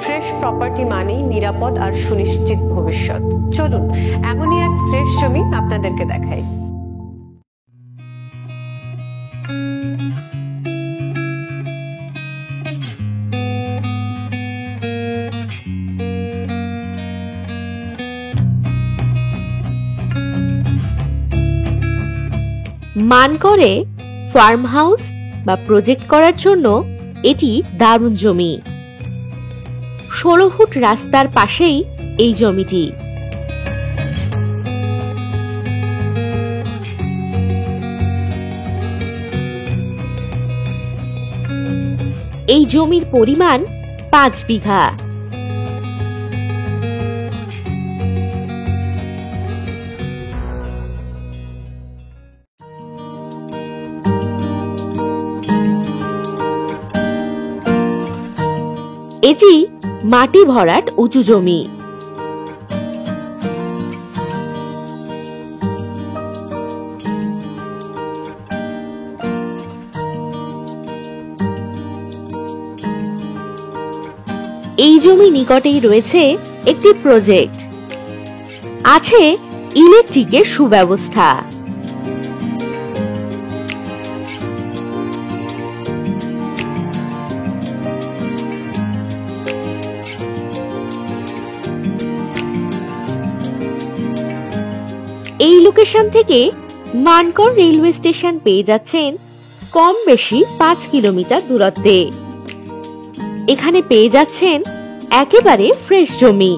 Fresh property মানেই নিরাপদ আর সুনিশ্চিত ভবিষ্যৎ। চলুন এমনই এক ফ্রেশ জমি আপনাদেরকে দেখাই। মানকরে ফার্ম হাউস বা প্রজেক্ট করার জন্য এটি দারুণ জমি। 16 ফুট রাস্তার পাশেই এই জমিটি। এই জমির পরিমাণ 5 বিঘা। এটি মাটি ভরাট উঁচু জমি। এই জমি নিকটেই রয়েছে একটি প্রজেক্ট, আছে ইলেকট্রিকের সুব্যবস্থা। এই লোকেশন থেকে মানকর রেলওয়ে স্টেশন পেয়ে যাচ্ছেন কম বেশি 5 কিলোমিটার দূরত্বে। এখানে পেয়ে যাচ্ছেন একেবারে ফ্রেশ জমি।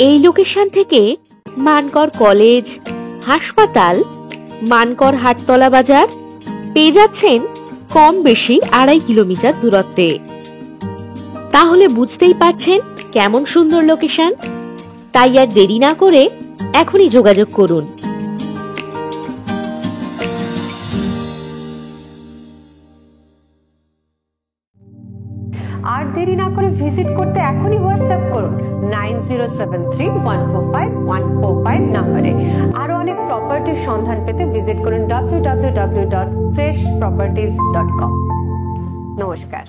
এই লোকেশন থেকে মানকর কলেজ, হাসপাতাল, মানকর হাটতলা বাজার পেয়ে যাচ্ছেন কম বেশি 2.5 কিলোমিটার দূরত্বে। তাহলে বুঝতেই পারছেন কেমন সুন্দর লোকেশন। তাই আর দেরি না করে এখনই যোগাযোগ করুন। আর দেরি না করে ভিজিট করতে এখনই হোয়াটসঅ্যাপ করুন 9073145145 নম্বরে। আরো অনেক প্রপার্টির সন্ধান পেতে ভিজিট করুন www.freshproperties.com। নমস্কার।